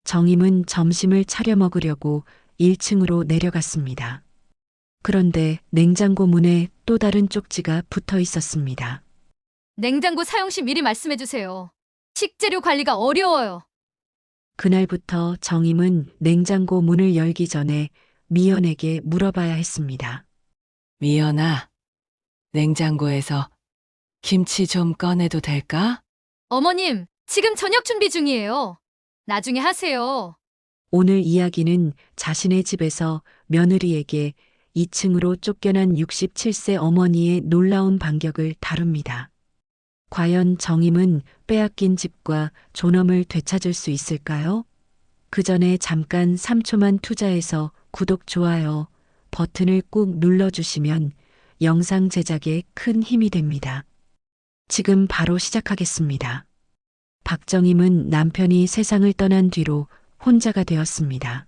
정임은 점심을 차려 먹으려고 1층으로 내려갔습니다. 그런데 냉장고 문에 또 다른 쪽지가 붙어 있었습니다. 냉장고 사용 시 미리 말씀해 주세요. 식재료 관리가 어려워요. 그날부터 정임은 냉장고 문을 열기 전에 미연에게 물어봐야 했습니다. 미연아, 냉장고에서 김치 좀 꺼내도 될까? 어머님, 지금 저녁 준비 중이에요. 나중에 하세요. 오늘 이야기는 자신의 집에서 며느리에게 2층으로 쫓겨난 67세 어머니의 놀라운 반격을 다룹니다. 과연 정임은 빼앗긴 집과 존엄을 되찾을 수 있을까요? 그 전에 잠깐 3초만 투자해서 구독, 좋아요 버튼을 꾹 눌러주시면 영상 제작에 큰 힘이 됩니다. 지금 바로 시작하겠습니다. 박정임은 남편이 세상을 떠난 뒤로 혼자가 되었습니다.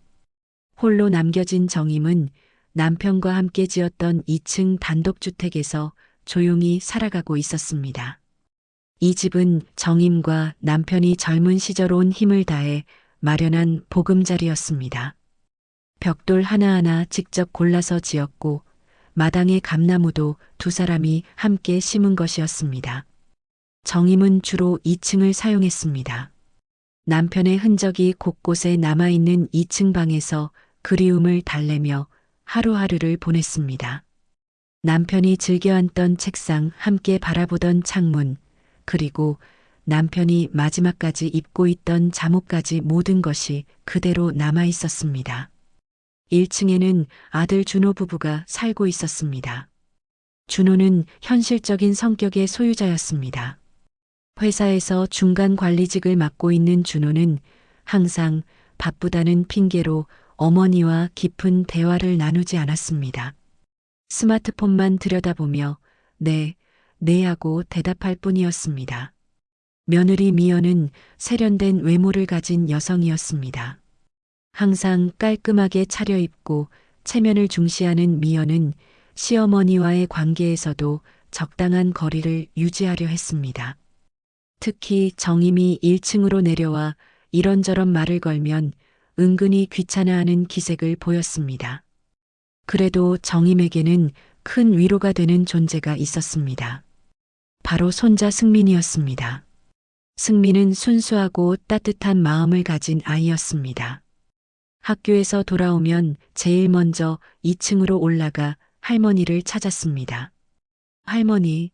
홀로 남겨진 정임은 남편과 함께 지었던 2층 단독주택에서 조용히 살아가고 있었습니다. 이 집은 정임과 남편이 젊은 시절 온 힘을 다해 마련한 보금자리였습니다. 벽돌 하나하나 직접 골라서 지었고 마당의 감나무도 두 사람이 함께 심은 것이었습니다. 정임은 주로 2층을 사용했습니다. 남편의 흔적이 곳곳에 남아있는 2층 방에서 그리움을 달래며 하루하루를 보냈습니다. 남편이 즐겨 앉던 책상, 함께 바라보던 창문, 그리고 남편이 마지막까지 입고 있던 잠옷까지 모든 것이 그대로 남아 있었습니다. 1층에는 아들 준호 부부가 살고 있었습니다. 준호는 현실적인 성격의 소유자였습니다. 회사에서 중간 관리직을 맡고 있는 준호는 항상 바쁘다는 핑계로 어머니와 깊은 대화를 나누지 않았습니다. 스마트폰만 들여다보며 네, 네 하고 대답할 뿐이었습니다. 며느리 미연은 세련된 외모를 가진 여성이었습니다. 항상 깔끔하게 차려입고 체면을 중시하는 미연은 시어머니와의 관계에서도 적당한 거리를 유지하려 했습니다. 특히 정임이 1층으로 내려와 이런저런 말을 걸면 은근히 귀찮아하는 기색을 보였습니다. 그래도 정임에게는 큰 위로가 되는 존재가 있었습니다. 바로 손자 승민이었습니다. 승민은 순수하고 따뜻한 마음을 가진 아이였습니다. 학교에서 돌아오면 제일 먼저 2층으로 올라가 할머니를 찾았습니다. 할머니,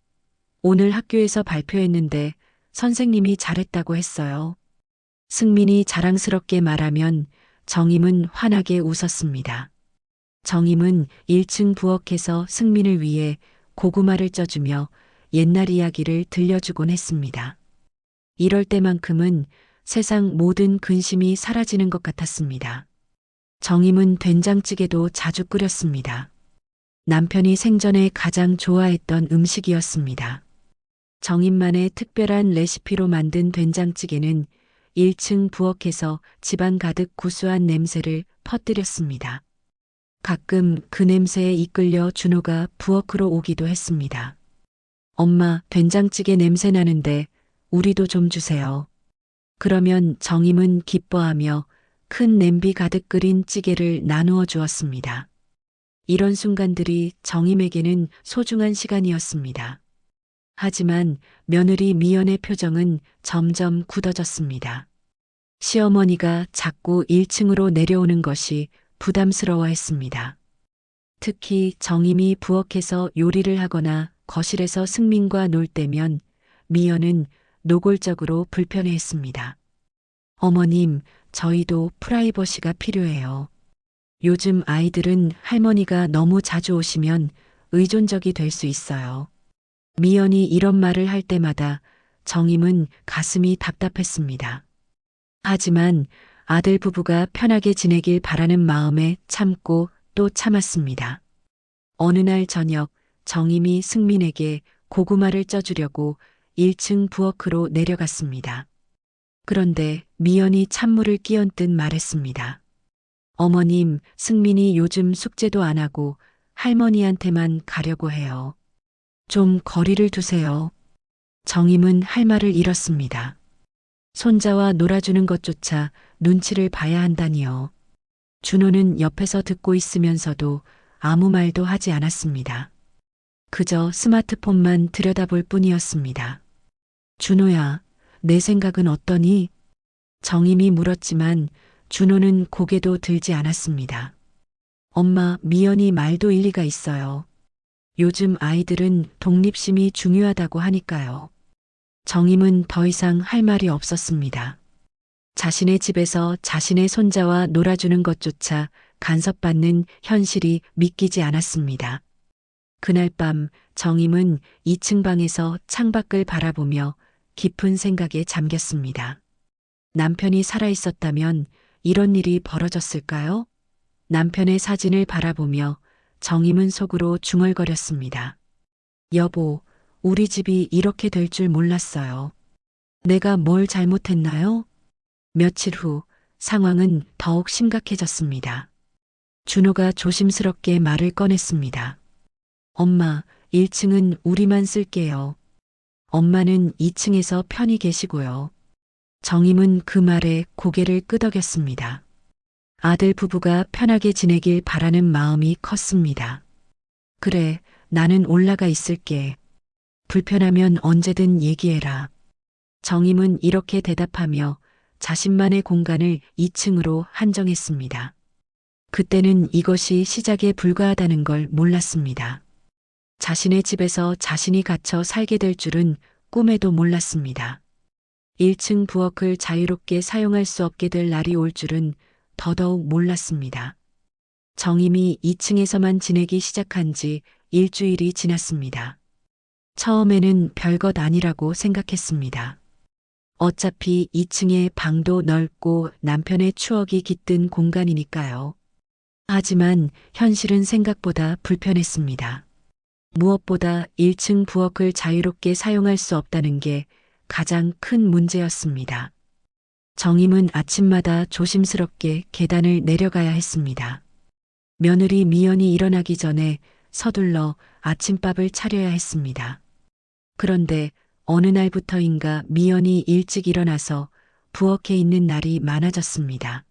오늘 학교에서 발표했는데 선생님이 잘했다고 했어요. 승민이 자랑스럽게 말하면 정임은 환하게 웃었습니다. 정임은 1층 부엌에서 승민을 위해 고구마를 쪄주며 옛날 이야기를 들려주곤 했습니다. 이럴 때만큼은 세상 모든 근심이 사라지는 것 같았습니다. 정임은 된장찌개도 자주 끓였습니다. 남편이 생전에 가장 좋아했던 음식이었습니다. 정임만의 특별한 레시피로 만든 된장찌개는 1층 부엌에서 집안 가득 구수한 냄새를 퍼뜨렸습니다. 가끔 그 냄새에 이끌려 준호가 부엌으로 오기도 했습니다. 엄마, 된장찌개 냄새 나는데 우리도 좀 주세요. 그러면 정임은 기뻐하며 큰 냄비 가득 끓인 찌개를 나누어 주었습니다. 이런 순간들이 정임에게는 소중한 시간이었습니다. 하지만 며느리 미연의 표정은 점점 굳어졌습니다. 시어머니가 자꾸 1층으로 내려오는 것이 부담스러워했습니다. 특히 정임이 부엌에서 요리를 하거나 거실에서 승민과 놀 때면 미연은 노골적으로 불편해했습니다. 어머님, 저희도 프라이버시가 필요해요. 요즘 아이들은 할머니가 너무 자주 오시면 의존적이 될 수 있어요. 미연이 이런 말을 할 때마다 정임은 가슴이 답답했습니다. 하지만 아들 부부가 편하게 지내길 바라는 마음에 참고 또 참았습니다. 어느 날 저녁 정임이 승민에게 고구마를 쪄주려고 1층 부엌으로 내려갔습니다. 그런데 미연이 찬물을 끼얹듯 말했습니다. 어머님, 승민이 요즘 숙제도 안 하고 할머니한테만 가려고 해요. 좀 거리를 두세요. 정임은 할 말을 잃었습니다. 손자와 놀아주는 것조차 눈치를 봐야 한다니요. 준호는 옆에서 듣고 있으면서도 아무 말도 하지 않았습니다. 그저 스마트폰만 들여다볼 뿐이었습니다. 준호야, 내 생각은 어떠니? 정임이 물었지만 준호는 고개도 들지 않았습니다. 엄마, 미연이 말도 일리가 있어요. 요즘 아이들은 독립심이 중요하다고 하니까요. 정임은 더 이상 할 말이 없었습니다. 자신의 집에서 자신의 손자와 놀아주는 것조차 간섭받는 현실이 믿기지 않았습니다. 그날 밤 정임은 2층 방에서 창밖을 바라보며 깊은 생각에 잠겼습니다. 남편이 살아있었다면 이런 일이 벌어졌을까요? 남편의 사진을 바라보며 정임은 속으로 중얼거렸습니다. 여보, 우리 집이 이렇게 될 줄 몰랐어요. 내가 뭘 잘못했나요? 며칠 후 상황은 더욱 심각해졌습니다. 준호가 조심스럽게 말을 꺼냈습니다. 엄마, 1층은 우리만 쓸게요. 엄마는 2층에서 편히 계시고요. 정임은 그 말에 고개를 끄덕였습니다. 아들 부부가 편하게 지내길 바라는 마음이 컸습니다. 그래, 나는 올라가 있을게. 불편하면 언제든 얘기해라. 정임은 이렇게 대답하며 자신만의 공간을 2층으로 한정했습니다. 그때는 이것이 시작에 불과하다는 걸 몰랐습니다. 자신의 집에서 자신이 갇혀 살게 될 줄은 꿈에도 몰랐습니다. 1층 부엌을 자유롭게 사용할 수 없게 될 날이 올 줄은 더더욱 몰랐습니다. 정임이 2층에서만 지내기 시작한 지 일주일이 지났습니다. 처음에는 별것 아니라고 생각했습니다. 어차피 2층의 방도 넓고 남편의 추억이 깃든 공간이니까요. 하지만 현실은 생각보다 불편했습니다. 무엇보다 1층 부엌을 자유롭게 사용할 수 없다는 게 가장 큰 문제였습니다. 정임은 아침마다 조심스럽게 계단을 내려가야 했습니다. 며느리 미연이 일어나기 전에 서둘러 아침밥을 차려야 했습니다. 그런데 어느 날부터인가 미연이 일찍 일어나서 부엌에 있는 날이 많아졌습니다.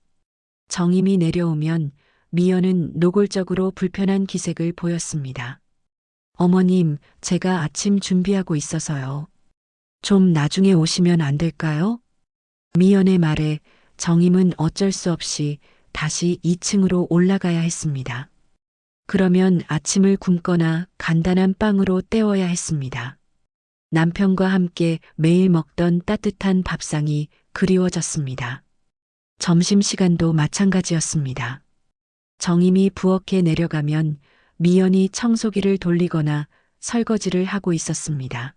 정임이 내려오면 미연은 노골적으로 불편한 기색을 보였습니다. 어머님, 제가 아침 준비하고 있어서요. 좀 나중에 오시면 안 될까요? 미연의 말에 정임은 어쩔 수 없이 다시 2층으로 올라가야 했습니다. 그러면 아침을 굶거나 간단한 빵으로 때워야 했습니다. 남편과 함께 매일 먹던 따뜻한 밥상이 그리워졌습니다. 점심시간도 마찬가지였습니다. 정임이 부엌에 내려가면 미연이 청소기를 돌리거나 설거지를 하고 있었습니다.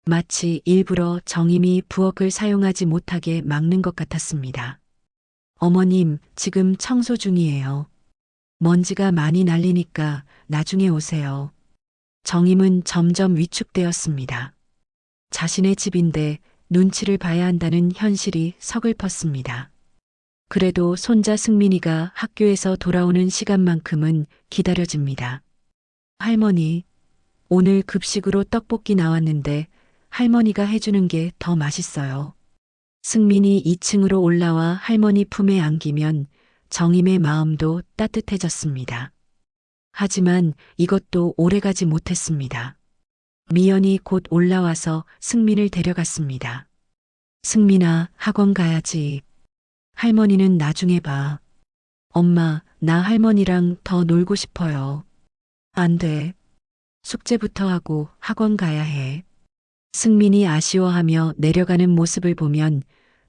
마치 일부러 정임이 부엌을 사용하지 못하게 막는 것 같았습니다. 어머님, 지금 청소 중이에요. 먼지가 많이 날리니까 나중에 오세요. 정임은 점점 위축되었습니다. 자신의 집인데 눈치를 봐야 한다는 현실이 서글펐습니다. 그래도 손자 승민이가 학교에서 돌아오는 시간만큼은 기다려집니다. 할머니, 오늘 급식으로 떡볶이 나왔는데 할머니가 해주는 게 더 맛있어요. 승민이 2층으로 올라와 할머니 품에 안기면 정임의 마음도 따뜻해졌습니다. 하지만 이것도 오래가지 못했습니다. 미연이 곧 올라와서 승민을 데려갔습니다. 승민아, 학원 가야지. 할머니는 나중에 봐. 엄마, 나 할머니랑 더 놀고 싶어요. 안 돼. 숙제부터 하고 학원 가야 해. 승민이 아쉬워하며 내려가는 모습을 보면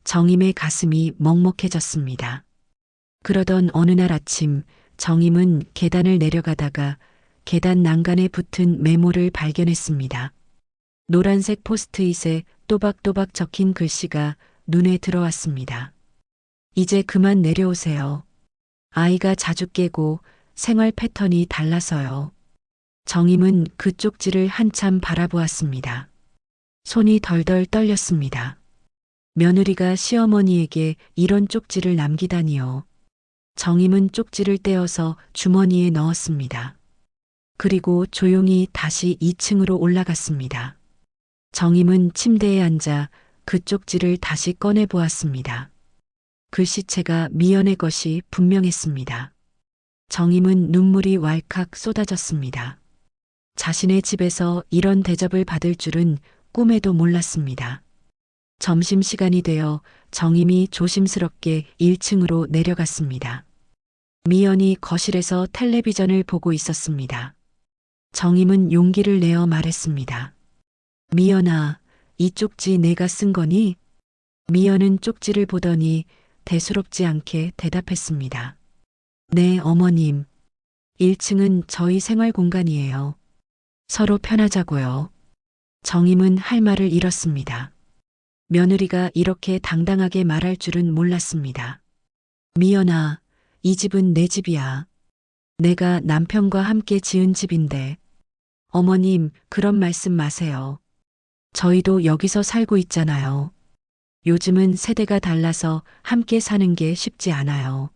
정임의 가슴이 먹먹해졌습니다. 그러던 어느 날 아침 정임은 계단을 내려가다가 계단 난간에 붙은 메모를 발견했습니다. 노란색 포스트잇에 또박또박 적힌 글씨가 눈에 들어왔습니다. 이제 그만 내려오세요. 아이가 자주 깨고 생활 패턴이 달라서요. 정임은 그 쪽지를 한참 바라보았습니다. 손이 덜덜 떨렸습니다. 며느리가 시어머니에게 이런 쪽지를 남기다니요. 정임은 쪽지를 떼어서 주머니에 넣었습니다. 그리고 조용히 다시 2층으로 올라갔습니다. 정임은 침대에 앉아 그 쪽지를 다시 꺼내 보았습니다. 글씨체가 미연의 것이 분명했습니다. 정임은 눈물이 왈칵 쏟아졌습니다. 자신의 집에서 이런 대접을 받을 줄은 꿈에도 몰랐습니다. 점심시간이 되어 정임이 조심스럽게 1층으로 내려갔습니다. 미연이 거실에서 텔레비전을 보고 있었습니다. 정임은 용기를 내어 말했습니다. 미연아, 이 쪽지 내가 쓴 거니? 미연은 쪽지를 보더니 대수롭지 않게 대답했습니다. 네, 어머님. 1층은 저희 생활 공간이에요. 서로 편하자고요. 정임은 할 말을 잃었습니다. 며느리가 이렇게 당당하게 말할 줄은 몰랐습니다. 미연아, 이 집은 내 집이야. 내가 남편과 함께 지은 집인데. 어머님, 그런 말씀 마세요. 저희도 여기서 살고 있잖아요. 요즘은 세대가 달라서 함께 사는 게 쉽지 않아요.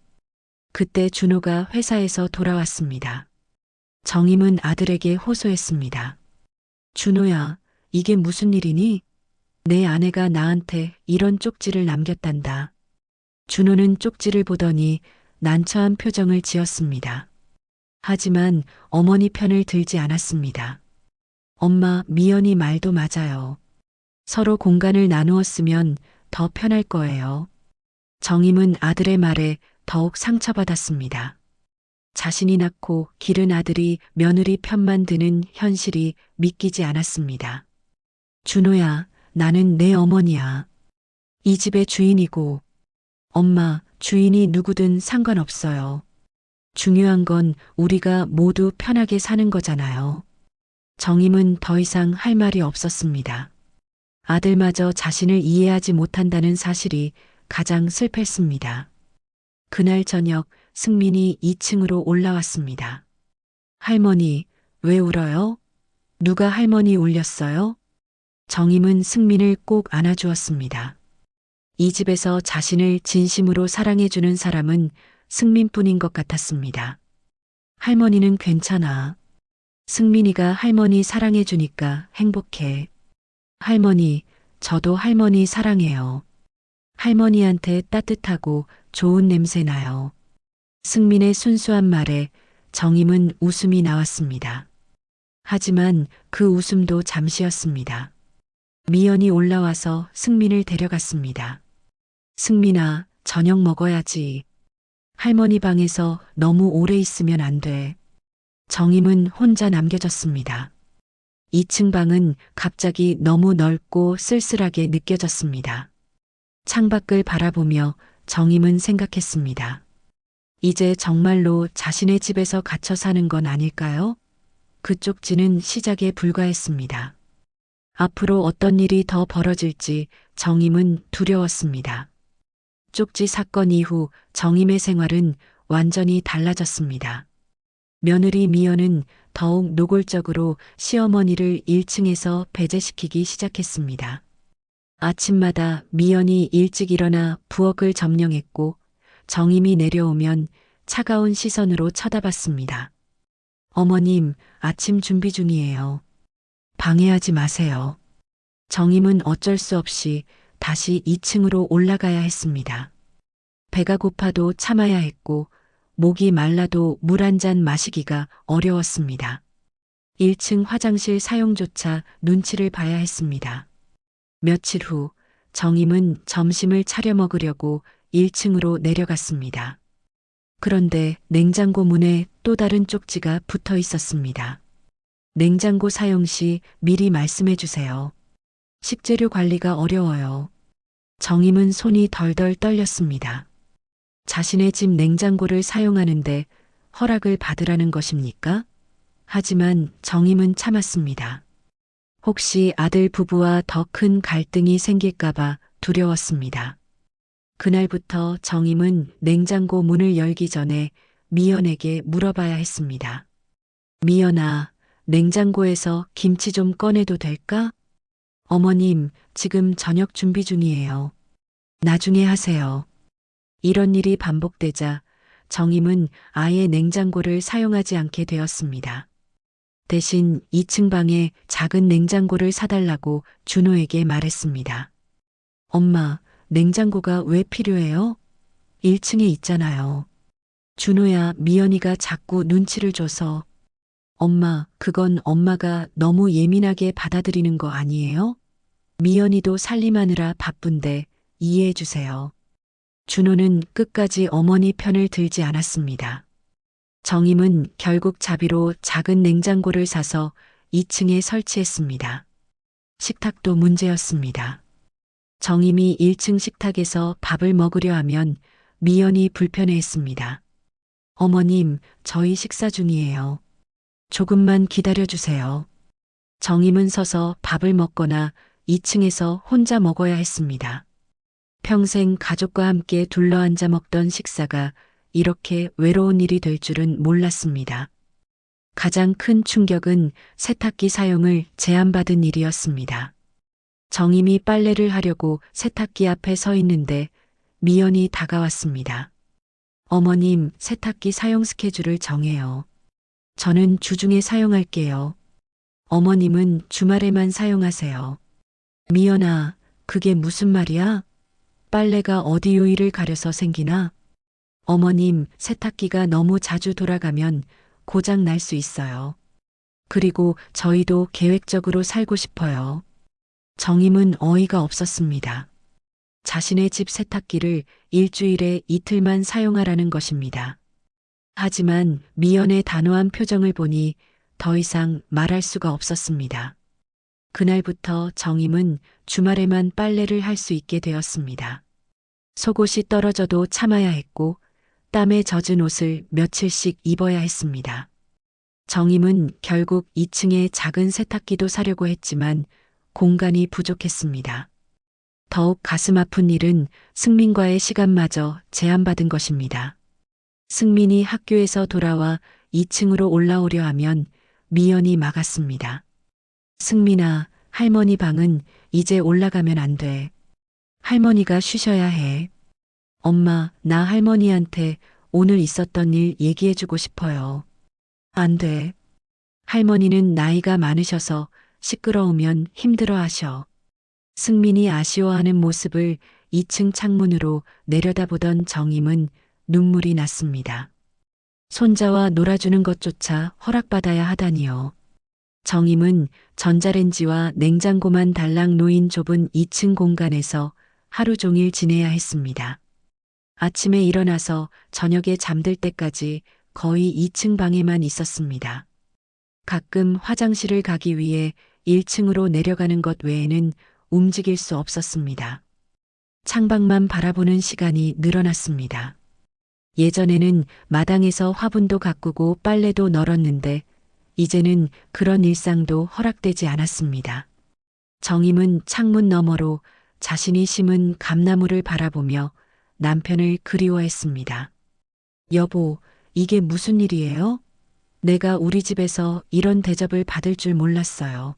그때 준호가 회사에서 돌아왔습니다. 정임은 아들에게 호소했습니다. 준호야, 이게 무슨 일이니? 내 아내가 나한테 이런 쪽지를 남겼단다. 준호는 쪽지를 보더니 난처한 표정을 지었습니다. 하지만 어머니 편을 들지 않았습니다. 엄마, 미연이 말도 맞아요. 서로 공간을 나누었으면 더 편할 거예요. 정임은 아들의 말에 더욱 상처받았습니다. 자신이 낳고 기른 아들이 며느리 편만 드는 현실이 믿기지 않았습니다. 준호야, 나는 내 어머니야. 이 집의 주인이고, 엄마, 주인이 누구든 상관없어요. 중요한 건 우리가 모두 편하게 사는 거잖아요. 정임은 더 이상 할 말이 없었습니다. 아들마저 자신을 이해하지 못한다는 사실이 가장 슬펐습니다. 그날 저녁 승민이 2층으로 올라왔습니다. 할머니, 왜 울어요? 누가 할머니 울렸어요? 정임은 승민을 꼭 안아주었습니다. 이 집에서 자신을 진심으로 사랑해주는 사람은 승민뿐인 것 같았습니다. 할머니는 괜찮아. 승민이가 할머니 사랑해주니까 행복해. 할머니, 저도 할머니 사랑해요. 할머니한테 따뜻하고 좋은 냄새 나요. 승민의 순수한 말에 정임은 웃음이 나왔습니다. 하지만 그 웃음도 잠시였습니다. 미연이 올라와서 승민을 데려갔습니다. 승민아, 저녁 먹어야지. 할머니 방에서 너무 오래 있으면 안 돼. 정임은 혼자 남겨졌습니다. 2층 방은 갑자기 너무 넓고 쓸쓸하게 느껴졌습니다. 창밖을 바라보며 정임은 생각했습니다. 이제 정말로 자신의 집에서 갇혀 사는 건 아닐까요? 그 쪽지는 시작에 불과했습니다. 앞으로 어떤 일이 더 벌어질지 정임은 두려웠습니다. 쪽지 사건 이후 정임의 생활은 완전히 달라졌습니다. 며느리 미연은 더욱 노골적으로 시어머니를 1층에서 배제시키기 시작했습니다. 아침마다 미연이 일찍 일어나 부엌을 점령했고 정임이 내려오면 차가운 시선으로 쳐다봤습니다. 어머님, 아침 준비 중이에요. 방해하지 마세요. 정임은 어쩔 수 없이 다시 2층으로 올라가야 했습니다. 배가 고파도 참아야 했고 목이 말라도 물 한 잔 마시기가 어려웠습니다. 1층 화장실 사용조차 눈치를 봐야 했습니다. 며칠 후 정임은 점심을 차려 먹으려고 1층으로 내려갔습니다. 그런데 냉장고 문에 또 다른 쪽지가 붙어 있었습니다. 냉장고 사용 시 미리 말씀해 주세요. 식재료 관리가 어려워요. 정임은 손이 덜덜 떨렸습니다. 자신의 집 냉장고를 사용하는데 허락을 받으라는 것입니까? 하지만 정임은 참았습니다. 혹시 아들 부부와 더 큰 갈등이 생길까봐 두려웠습니다. 그날부터 정임은 냉장고 문을 열기 전에 미연에게 물어봐야 했습니다. 미연아, 냉장고에서 김치 좀 꺼내도 될까? 어머님, 지금 저녁 준비 중이에요. 나중에 하세요. 이런 일이 반복되자 정임은 아예 냉장고를 사용하지 않게 되었습니다. 대신 2층 방에 작은 냉장고를 사달라고 준호에게 말했습니다. 엄마, 냉장고가 왜 필요해요? 1층에 있잖아요. 준호야, 미연이가 자꾸 눈치를 줘서. 엄마, 그건 엄마가 너무 예민하게 받아들이는 거 아니에요? 미연이도 살림하느라 바쁜데 이해해 주세요. 준호는 끝까지 어머니 편을 들지 않았습니다. 정임은 결국 자비로 작은 냉장고를 사서 2층에 설치했습니다. 식탁도 문제였습니다. 정임이 1층 식탁에서 밥을 먹으려 하면 미연이 불편해했습니다. 어머님, 저희 식사 중이에요. 조금만 기다려주세요. 정임은 서서 밥을 먹거나 2층에서 혼자 먹어야 했습니다. 평생 가족과 함께 둘러앉아 먹던 식사가 이렇게 외로운 일이 될 줄은 몰랐습니다. 가장 큰 충격은 세탁기 사용을 제한받은 일이었습니다. 정임이 빨래를 하려고 세탁기 앞에 서 있는데 미연이 다가왔습니다. 어머님, 세탁기 사용 스케줄을 정해요. 저는 주중에 사용할게요. 어머님은 주말에만 사용하세요. 미연아, 그게 무슨 말이야? 빨래가 어디 요일을 가려서 생기나? 어머님, 세탁기가 너무 자주 돌아가면 고장 날 수 있어요. 그리고 저희도 계획적으로 살고 싶어요. 정임은 어이가 없었습니다. 자신의 집 세탁기를 일주일에 이틀만 사용하라는 것입니다. 하지만 미연의 단호한 표정을 보니 더 이상 말할 수가 없었습니다. 그날부터 정임은 주말에만 빨래를 할 수 있게 되었습니다. 속옷이 떨어져도 참아야 했고 땀에 젖은 옷을 며칠씩 입어야 했습니다. 정임은 결국 2층에 작은 세탁기도 사려고 했지만 공간이 부족했습니다. 더욱 가슴 아픈 일은 승민과의 시간마저 제한받은 것입니다. 승민이 학교에서 돌아와 2층으로 올라오려 하면 미연이 막았습니다. 승민아, 할머니 방은 이제 올라가면 안 돼. 할머니가 쉬셔야 해. 엄마, 나 할머니한테 오늘 있었던 일 얘기해주고 싶어요. 안 돼. 할머니는 나이가 많으셔서 시끄러우면 힘들어 하셔. 승민이 아쉬워하는 모습을 2층 창문으로 내려다보던 정임은 눈물이 났습니다. 손자와 놀아주는 것조차 허락받아야 하다니요. 정임은 전자레인지와 냉장고만 달랑 놓인 좁은 2층 공간에서 하루 종일 지내야 했습니다. 아침에 일어나서 저녁에 잠들 때까지 거의 2층 방에만 있었습니다. 가끔 화장실을 가기 위해 1층으로 내려가는 것 외에는 움직일 수 없었습니다. 창밖만 바라보는 시간이 늘어났습니다. 예전에는 마당에서 화분도 가꾸고 빨래도 널었는데 이제는 그런 일상도 허락되지 않았습니다. 정임은 창문 너머로 자신이 심은 감나무를 바라보며 남편을 그리워했습니다. 여보, 이게 무슨 일이에요? 내가 우리 집에서 이런 대접을 받을 줄 몰랐어요.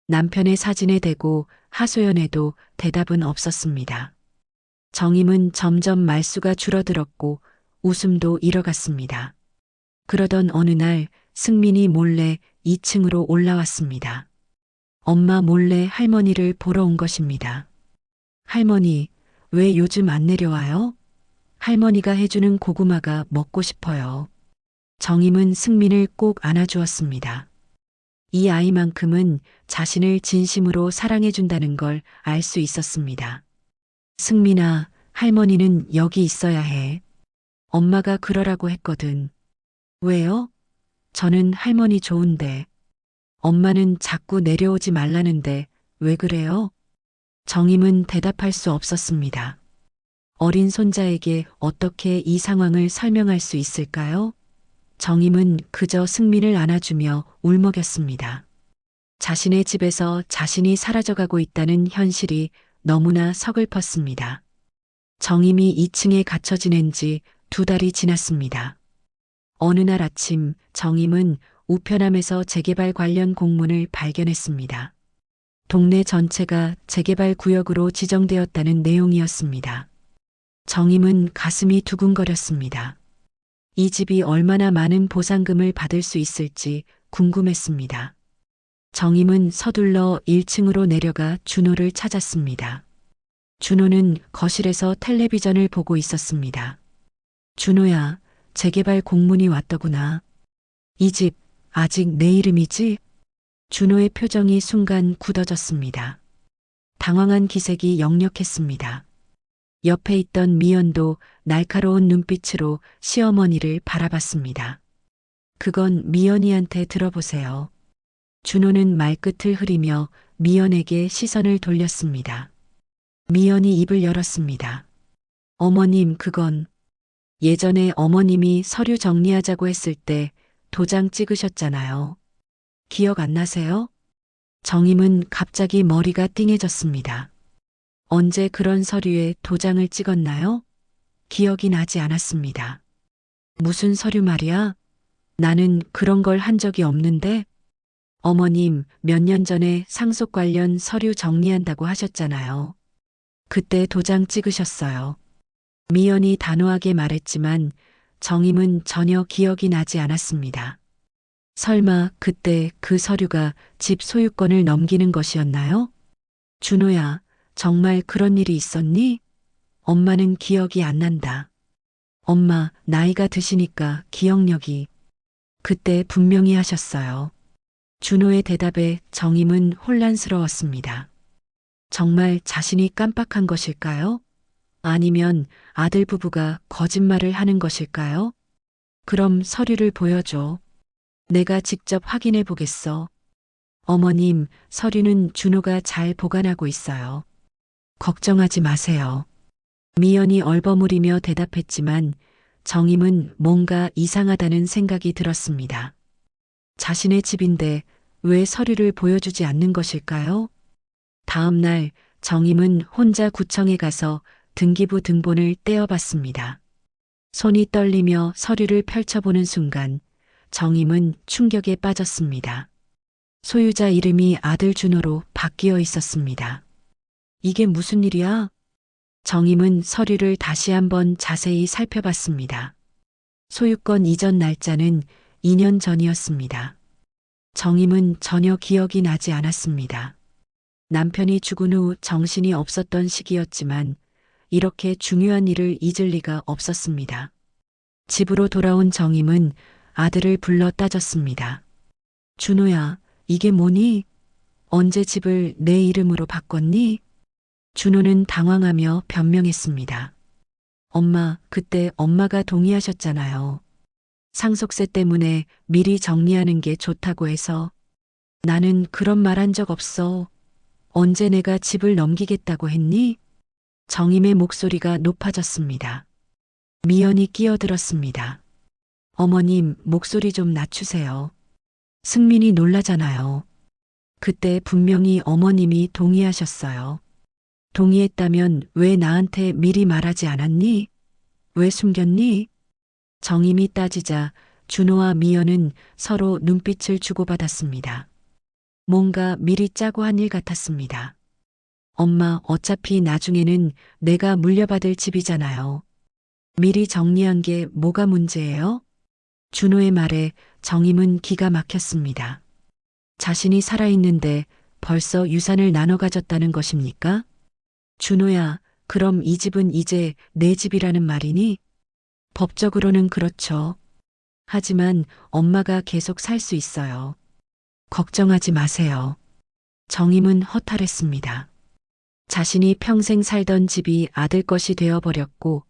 남편의 사진에 대고 하소연해도 대답은 없었습니다. 정임은 점점 말수가 줄어들었고 웃음도 잃어갔습니다. 그러던 어느 날 승민이 몰래 2층으로 올라왔습니다. 엄마 몰래 할머니를 보러 온 것입니다. 할머니, 왜 요즘 안 내려와요? 할머니가 해주는 고구마가 먹고 싶어요. 정임은 승민을 꼭 안아주었습니다. 이 아이만큼은 자신을 진심으로 사랑해준다는 걸 알 수 있었습니다. 승민아, 할머니는 여기 있어야 해. 엄마가 그러라고 했거든. 왜요? 저는 할머니 좋은데. 엄마는 자꾸 내려오지 말라는데 왜 그래요? 정임은 대답할 수 없었습니다. 어린 손자에게 어떻게 이 상황을 설명할 수 있을까요? 정임은 그저 승민을 안아주며 울먹였습니다. 자신의 집에서 자신이 사라져가고 있다는 현실이 너무나 서글펐습니다. 정임이 2층에 갇혀 지낸 지 2달이 지났습니다. 어느 날 아침 정임은 우편함에서 재개발 관련 공문을 발견했습니다. 동네 전체가 재개발 구역으로 지정되었다는 내용이었습니다. 정임은 가슴이 두근거렸습니다. 이 집이 얼마나 많은 보상금을 받을 수 있을지 궁금했습니다. 정임은 서둘러 1층으로 내려가 준호를 찾았습니다. 준호는 거실에서 텔레비전을 보고 있었습니다. 준호야, 재개발 공문이 왔더구나. 이 집 아직 내 이름이지? 준호의 표정이 순간 굳어졌습니다. 당황한 기색이 역력했습니다. 옆에 있던 미연도 날카로운 눈빛으로 시어머니를 바라봤습니다. 그건 미연이한테 들어보세요. 준호는 말끝을 흐리며 미연에게 시선을 돌렸습니다. 미연이 입을 열었습니다. 어머님, 그건 예전에 어머님이 서류 정리하자고 했을 때 도장 찍으셨잖아요. 기억 안 나세요? 정임은 갑자기 머리가 띵해졌습니다. 언제 그런 서류에 도장을 찍었나요? 기억이 나지 않았습니다. 무슨 서류 말이야? 나는 그런 걸 한 적이 없는데? 어머님, 몇 년 전에 상속 관련 서류 정리한다고 하셨잖아요. 그때 도장 찍으셨어요. 미연이 단호하게 말했지만 정임은 전혀 기억이 나지 않았습니다. 설마 그때 그 서류가 집 소유권을 넘기는 것이었나요? 준호야, 정말 그런 일이 있었니? 엄마는 기억이 안 난다. 엄마, 나이가 드시니까 기억력이. 그때 분명히 하셨어요. 준호의 대답에 정임은 혼란스러웠습니다. 정말 자신이 깜빡한 것일까요? 아니면 아들 부부가 거짓말을 하는 것일까요? 그럼 서류를 보여줘. 내가 직접 확인해 보겠어. 어머님, 서류는 준호가 잘 보관하고 있어요. 걱정하지 마세요. 미연이 얼버무리며 대답했지만 정임은 뭔가 이상하다는 생각이 들었습니다. 자신의 집인데 왜 서류를 보여주지 않는 것일까요? 다음 날 정임은 혼자 구청에 가서 등기부 등본을 떼어봤습니다. 손이 떨리며 서류를 펼쳐보는 순간 정임은 충격에 빠졌습니다. 소유자 이름이 아들 준호로 바뀌어 있었습니다. 이게 무슨 일이야? 정임은 서류를 다시 한번 자세히 살펴봤습니다. 소유권 이전 날짜는 2년 전이었습니다. 정임은 전혀 기억이 나지 않았습니다. 남편이 죽은 후 정신이 없었던 시기였지만 이렇게 중요한 일을 잊을 리가 없었습니다. 집으로 돌아온 정임은 아들을 불러 따졌습니다. 준호야, 이게 뭐니? 언제 집을 내 이름으로 바꿨니? 준호는 당황하며 변명했습니다. 엄마, 그때 엄마가 동의하셨잖아요. 상속세 때문에 미리 정리하는 게 좋다고 해서. 나는 그런 말 한 적 없어. 언제 내가 집을 넘기겠다고 했니? 정임의 목소리가 높아졌습니다. 미연이 끼어들었습니다. 어머님, 목소리 좀 낮추세요. 승민이 놀라잖아요. 그때 분명히 어머님이 동의하셨어요. 동의했다면 왜 나한테 미리 말하지 않았니? 왜 숨겼니? 정임이 따지자 준호와 미연은 서로 눈빛을 주고받았습니다. 뭔가 미리 짜고 한 일 같았습니다. 엄마, 어차피 나중에는 내가 물려받을 집이잖아요. 미리 정리한 게 뭐가 문제예요? 준호의 말에 정임은 기가 막혔습니다. 자신이 살아있는데 벌써 유산을 나눠 가졌다는 것입니까? 준호야, 그럼 이 집은 이제 내 집이라는 말이니? 법적으로는 그렇죠. 하지만 엄마가 계속 살 수 있어요. 걱정하지 마세요. 정임은 허탈했습니다. 자신이 평생 살던 집이 아들 것이 되어버렸고,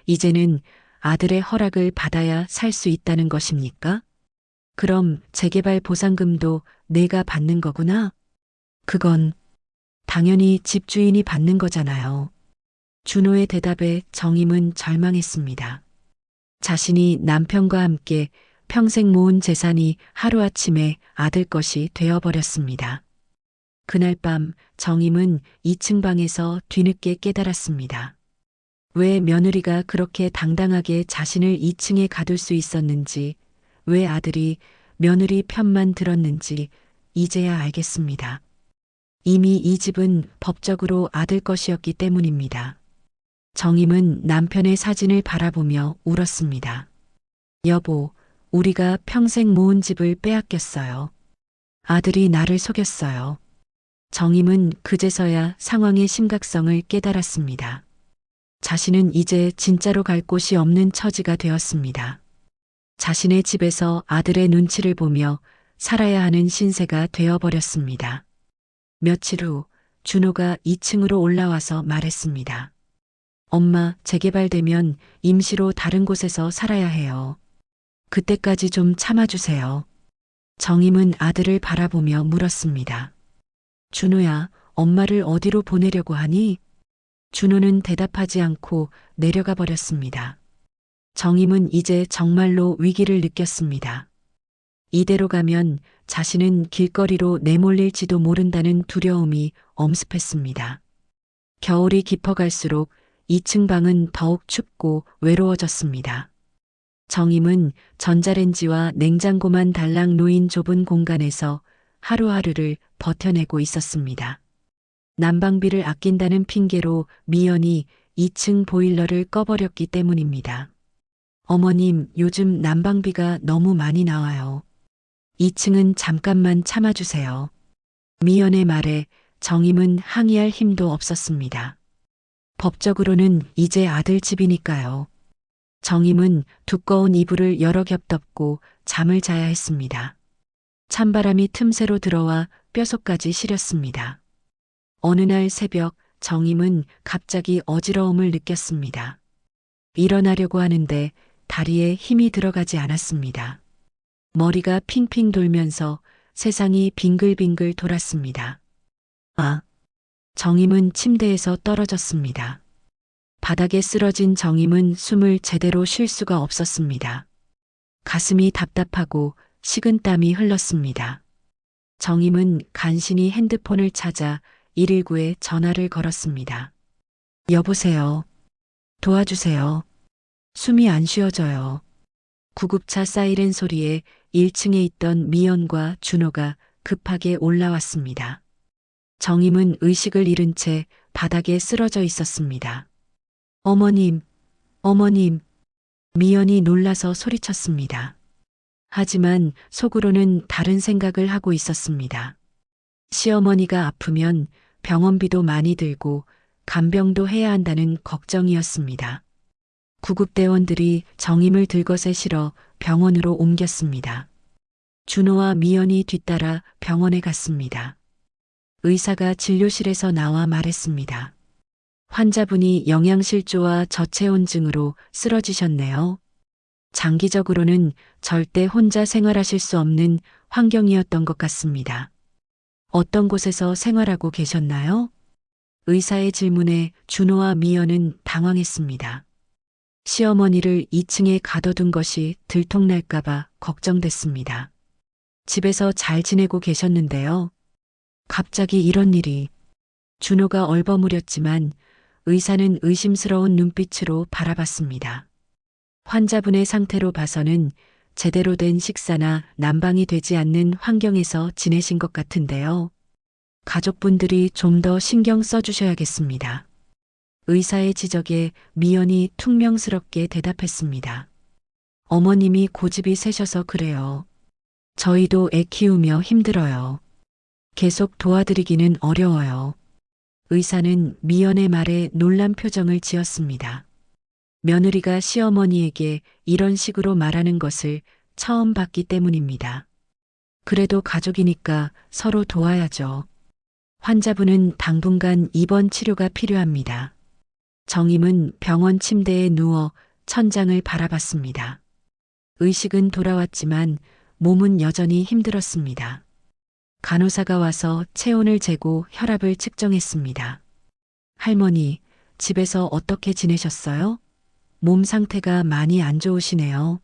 이제는 아들의 허락을 받아야 살 수 있다는 것입니까? 그럼 재개발 보상금도 내가 받는 거구나? 그건 당연히 집주인이 받는 거잖아요. 준호의 대답에 정임은 절망했습니다. 자신이 남편과 함께 평생 모은 재산이 하루아침에 아들 것이 되어버렸습니다. 그날 밤 정임은 2층 방에서 뒤늦게 깨달았습니다. 왜 며느리가 그렇게 당당하게 자신을 2층에 가둘 수 있었는지, 왜 아들이 며느리 편만 들었는지 이제야 알겠습니다. 이미 이 집은 법적으로 아들 것이었기 때문입니다. 정임은 남편의 사진을 바라보며 울었습니다. 여보, 우리가 평생 모은 집을 빼앗겼어요. 아들이 나를 속였어요. 정임은 그제서야 상황의 심각성을 깨달았습니다. 자신은 이제 진짜로 갈 곳이 없는 처지가 되었습니다. 자신의 집에서 아들의 눈치를 보며 살아야 하는 신세가 되어버렸습니다. 며칠 후 준호가 2층으로 올라와서 말했습니다. 엄마, 재개발되면 임시로 다른 곳에서 살아야 해요. 그때까지 좀 참아주세요. 정임은 아들을 바라보며 물었습니다. 준호야, 엄마를 어디로 보내려고 하니? 준호는 대답하지 않고 내려가 버렸습니다. 정임은 이제 정말로 위기를 느꼈습니다. 이대로 가면 자신은 길거리로 내몰릴지도 모른다는 두려움이 엄습했습니다. 겨울이 깊어갈수록 2층 방은 더욱 춥고 외로워졌습니다. 정임은 전자레인지와 냉장고만 달랑 놓인 좁은 공간에서 하루하루를 버텨내고 있었습니다. 난방비를 아낀다는 핑계로 미연이 2층 보일러를 꺼버렸기 때문입니다. 어머님, 요즘 난방비가 너무 많이 나와요. 2층은 잠깐만 참아주세요. 미연의 말에 정임은 항의할 힘도 없었습니다. 법적으로는 이제 아들 집이니까요. 정임은 두꺼운 이불을 여러 겹 덮고 잠을 자야 했습니다. 찬바람이 틈새로 들어와 뼛속까지 시렸습니다. 어느 날 새벽 정임은 갑자기 어지러움을 느꼈습니다. 일어나려고 하는데 다리에 힘이 들어가지 않았습니다. 머리가 핑핑 돌면서 세상이 빙글빙글 돌았습니다. 정임은 침대에서 떨어졌습니다. 바닥에 쓰러진 정임은 숨을 제대로 쉴 수가 없었습니다. 가슴이 답답하고 식은땀이 흘렀습니다. 정임은 간신히 핸드폰을 찾아 119에 전화를 걸었습니다. 여보세요. 도와주세요. 숨이 안 쉬어져요. 구급차 사이렌 소리에 1층에 있던 미연과 준호가 급하게 올라왔습니다. 정임은 의식을 잃은 채 바닥에 쓰러져 있었습니다. 어머님, 어머님. 미연이 놀라서 소리쳤습니다. 하지만 속으로는 다른 생각을 하고 있었습니다. 시어머니가 아프면 병원비도 많이 들고 간병도 해야 한다는 걱정이었습니다. 구급대원들이 정임을 들것에 실어 병원으로 옮겼습니다. 준호와 미연이 뒤따라 병원에 갔습니다. 의사가 진료실에서 나와 말했습니다. 환자분이 영양실조와 저체온증으로 쓰러지셨네요. 장기적으로는 절대 혼자 생활하실 수 없는 환경이었던 것 같습니다. 어떤 곳에서 생활하고 계셨나요? 의사의 질문에 준호와 미연은 당황했습니다. 시어머니를 2층에 가둬둔 것이 들통날까봐 걱정됐습니다. 집에서 잘 지내고 계셨는데요. 갑자기 이런 일이. 준호가 얼버무렸지만 의사는 의심스러운 눈빛으로 바라봤습니다. 환자분의 상태로 봐서는 제대로 된 식사나 난방이 되지 않는 환경에서 지내신 것 같은데요. 가족분들이 좀 더 신경 써주셔야겠습니다. 의사의 지적에 미연이 퉁명스럽게 대답했습니다. 어머님이 고집이 세셔서 그래요. 저희도 애 키우며 힘들어요. 계속 도와드리기는 어려워요. 의사는 미연의 말에 놀란 표정을 지었습니다. 며느리가 시어머니에게 이런 식으로 말하는 것을 처음 봤기 때문입니다. 그래도 가족이니까 서로 도와야죠. 환자분은 당분간 입원 치료가 필요합니다. 정임은 병원 침대에 누워 천장을 바라봤습니다. 의식은 돌아왔지만 몸은 여전히 힘들었습니다. 간호사가 와서 체온을 재고 혈압을 측정했습니다. 할머니, 집에서 어떻게 지내셨어요? 몸 상태가 많이 안 좋으시네요.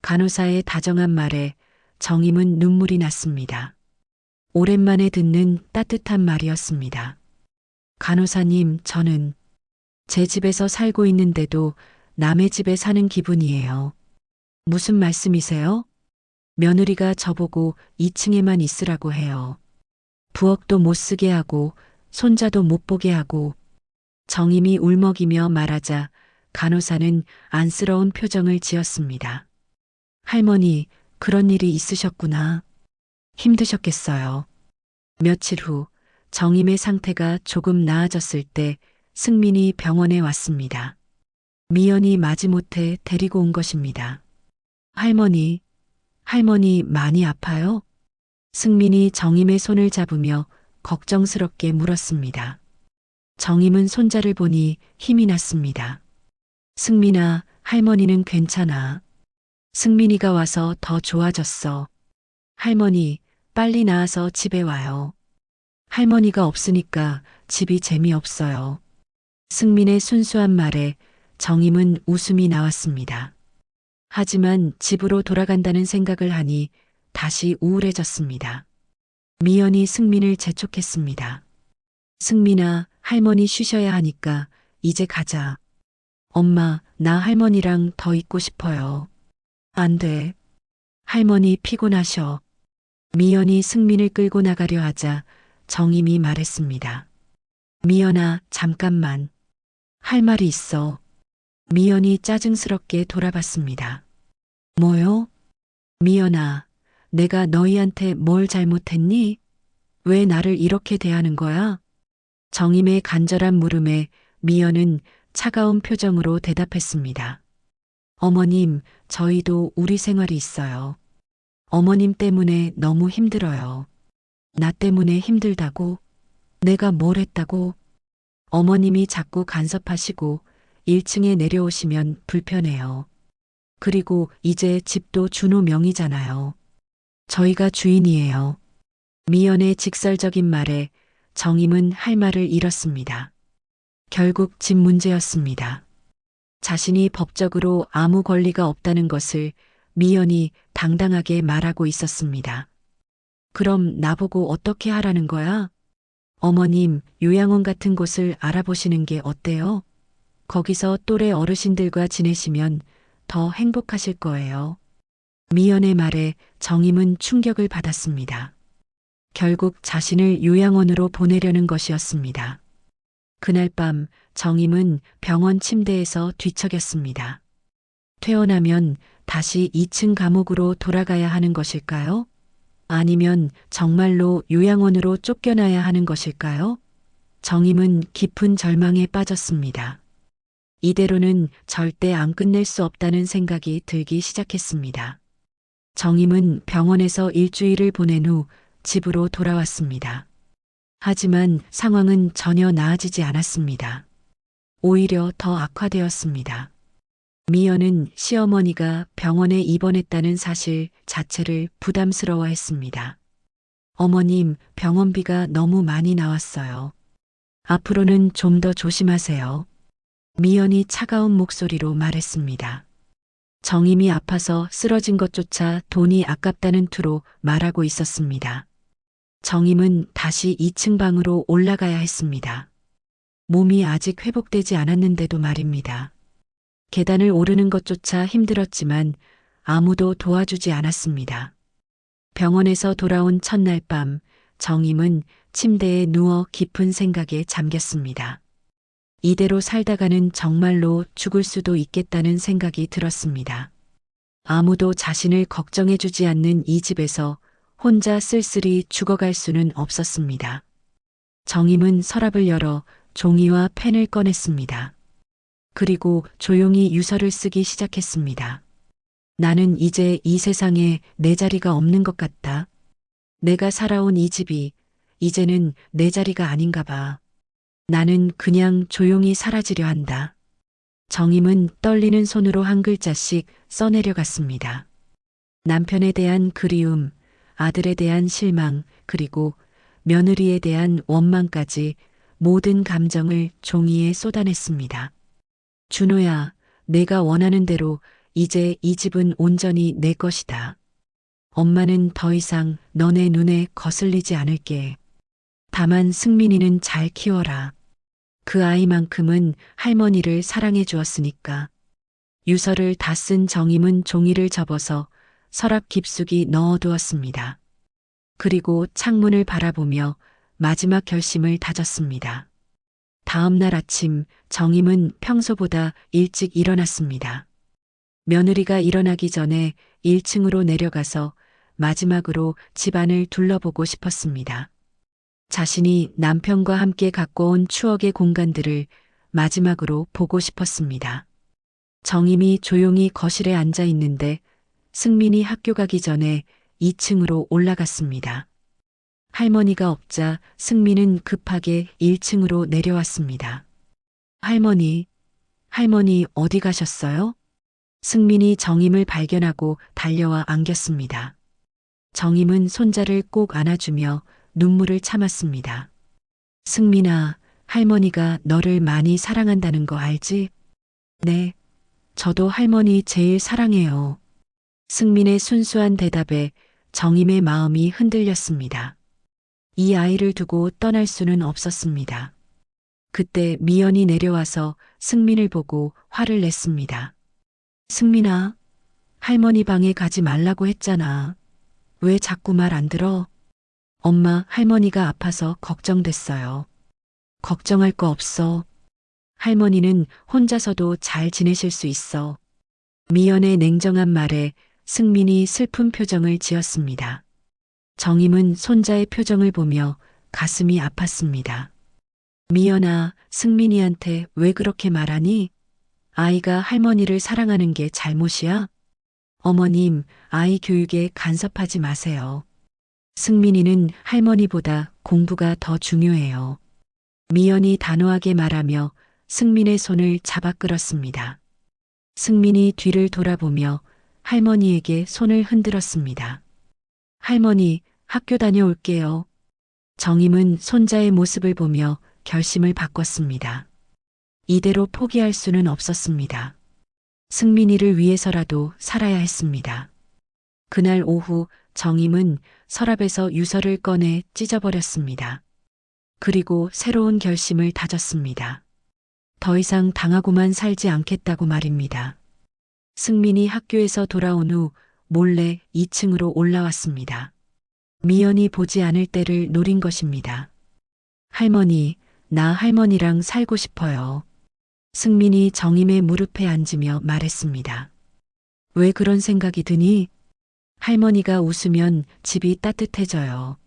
간호사의 다정한 말에 정임은 눈물이 났습니다. 오랜만에 듣는 따뜻한 말이었습니다. 간호사님, 저는 제 집에서 살고 있는데도 남의 집에 사는 기분이에요. 무슨 말씀이세요? 며느리가 저보고 2층에만 있으라고 해요. 부엌도 못 쓰게 하고 손자도 못 보게 하고. 정임이 울먹이며 말하자 간호사는 안쓰러운 표정을 지었습니다. 할머니, 그런 일이 있으셨구나. 힘드셨겠어요. 며칠 후 정임의 상태가 조금 나아졌을 때 승민이 병원에 왔습니다. 미연이 마지못해 데리고 온 것입니다. 할머니, 할머니 많이 아파요? 승민이 정임의 손을 잡으며 걱정스럽게 물었습니다. 정임은 손자를 보니 힘이 났습니다. 승민아, 할머니는 괜찮아. 승민이가 와서 더 좋아졌어. 할머니, 빨리 나와서 집에 와요. 할머니가 없으니까 집이 재미없어요. 승민의 순수한 말에 정임은 웃음이 나왔습니다. 하지만 집으로 돌아간다는 생각을 하니 다시 우울해졌습니다. 미연이 승민을 재촉했습니다. 승민아, 할머니 쉬셔야 하니까 이제 가자. 엄마, 나 할머니랑 더 있고 싶어요. 안 돼. 할머니 피곤하셔. 미연이 승민을 끌고 나가려 하자 정임이 말했습니다. 미연아, 잠깐만. 할 말이 있어. 미연이 짜증스럽게 돌아봤습니다. 뭐요? 미연아, 내가 너희한테 뭘 잘못했니? 왜 나를 이렇게 대하는 거야? 정임의 간절한 물음에 미연은 차가운 표정으로 대답했습니다. 어머님, 저희도 우리 생활이 있어요. 어머님 때문에 너무 힘들어요. 나 때문에 힘들다고? 내가 뭘 했다고? 어머님이 자꾸 간섭하시고 1층에 내려오시면 불편해요. 그리고 이제 집도 준호 명의잖아요. 저희가 주인이에요. 미연의 직설적인 말에 정임은 할 말을 잃었습니다. 결국 집 문제였습니다. 자신이 법적으로 아무 권리가 없다는 것을 미연이 당당하게 말하고 있었습니다. 그럼 나보고 어떻게 하라는 거야? 어머님, 요양원 같은 곳을 알아보시는 게 어때요? 거기서 또래 어르신들과 지내시면 더 행복하실 거예요. 미연의 말에 정임은 충격을 받았습니다. 결국 자신을 요양원으로 보내려는 것이었습니다. 그날 밤 정임은 병원 침대에서 뒤척였습니다. 퇴원하면 다시 2층 감옥으로 돌아가야 하는 것일까요? 아니면 정말로 요양원으로 쫓겨나야 하는 것일까요? 정임은 깊은 절망에 빠졌습니다. 이대로는 절대 안 끝낼 수 없다는 생각이 들기 시작했습니다. 정임은 병원에서 일주일을 보낸 후 집으로 돌아왔습니다. 하지만 상황은 전혀 나아지지 않았습니다. 오히려 더 악화되었습니다. 미연은 시어머니가 병원에 입원했다는 사실 자체를 부담스러워했습니다. 어머님, 병원비가 너무 많이 나왔어요. 앞으로는 좀 더 조심하세요. 미연이 차가운 목소리로 말했습니다. 정임이 아파서 쓰러진 것조차 돈이 아깝다는 투로 말하고 있었습니다. 정임은 다시 2층 방으로 올라가야 했습니다. 몸이 아직 회복되지 않았는데도 말입니다. 계단을 오르는 것조차 힘들었지만 아무도 도와주지 않았습니다. 병원에서 돌아온 첫날 밤, 정임은 침대에 누워 깊은 생각에 잠겼습니다. 이대로 살다가는 정말로 죽을 수도 있겠다는 생각이 들었습니다. 아무도 자신을 걱정해주지 않는 이 집에서 혼자 쓸쓸히 죽어갈 수는 없었습니다. 정임은 서랍을 열어 종이와 펜을 꺼냈습니다. 그리고 조용히 유서를 쓰기 시작했습니다. 나는 이제 이 세상에 내 자리가 없는 것 같다. 내가 살아온 이 집이 이제는 내 자리가 아닌가 봐. 나는 그냥 조용히 사라지려 한다. 정임은 떨리는 손으로 한 글자씩 써내려갔습니다. 남편에 대한 그리움, 아들에 대한 실망, 그리고 며느리에 대한 원망까지 모든 감정을 종이에 쏟아냈습니다. 준호야, 내가 원하는 대로 이제 이 집은 온전히 내 것이다. 엄마는 더 이상 너네 눈에 거슬리지 않을게. 다만 승민이는 잘 키워라. 그 아이만큼은 할머니를 사랑해 주었으니까. 유서를 다 쓴 정임은 종이를 접어서 서랍 깊숙이 넣어두었습니다. 그리고 창문을 바라보며 마지막 결심을 다졌습니다. 다음 날 아침 정임은 평소보다 일찍 일어났습니다. 며느리가 일어나기 전에 1층으로 내려가서 마지막으로 집안을 둘러보고 싶었습니다. 자신이 남편과 함께 갖고 온 추억의 공간들을 마지막으로 보고 싶었습니다. 정임이 조용히 거실에 앉아 있는데 승민이 학교 가기 전에 2층으로 올라갔습니다. 할머니가 없자 승민은 급하게 1층으로 내려왔습니다. 할머니, 할머니 어디 가셨어요? 승민이 정임을 발견하고 달려와 안겼습니다. 정임은 손자를 꼭 안아주며 눈물을 참았습니다. 승민아, 할머니가 너를 많이 사랑한다는 거 알지? 네, 저도 할머니 제일 사랑해요. 승민의 순수한 대답에 정임의 마음이 흔들렸습니다. 이 아이를 두고 떠날 수는 없었습니다. 그때 미연이 내려와서 승민을 보고 화를 냈습니다. 승민아, 할머니 방에 가지 말라고 했잖아. 왜 자꾸 말 안 들어? 엄마, 할머니가 아파서 걱정됐어요. 걱정할 거 없어. 할머니는 혼자서도 잘 지내실 수 있어. 미연의 냉정한 말에 승민이 슬픈 표정을 지었습니다. 정임은 손자의 표정을 보며 가슴이 아팠습니다. 미연아, 승민이한테 왜 그렇게 말하니? 아이가 할머니를 사랑하는 게 잘못이야? 어머님, 아이 교육에 간섭하지 마세요. 승민이는 할머니보다 공부가 더 중요해요. 미연이 단호하게 말하며 승민의 손을 잡아 끌었습니다. 승민이 뒤를 돌아보며 할머니에게 손을 흔들었습니다. 할머니, 학교 다녀올게요. 정임은 손자의 모습을 보며 결심을 바꿨습니다. 이대로 포기할 수는 없었습니다. 승민이를 위해서라도 살아야 했습니다. 그날 오후 정임은 서랍에서 유서를 꺼내 찢어버렸습니다. 그리고 새로운 결심을 다졌습니다. 더 이상 당하고만 살지 않겠다고 말입니다. 승민이 학교에서 돌아온 후 몰래 2층으로 올라왔습니다. 미연이 보지 않을 때를 노린 것입니다. 할머니, 나 할머니랑 살고 싶어요. 승민이 정임의 무릎에 앉으며 말했습니다. 왜 그런 생각이 드니? 할머니가 웃으면 집이 따뜻해져요.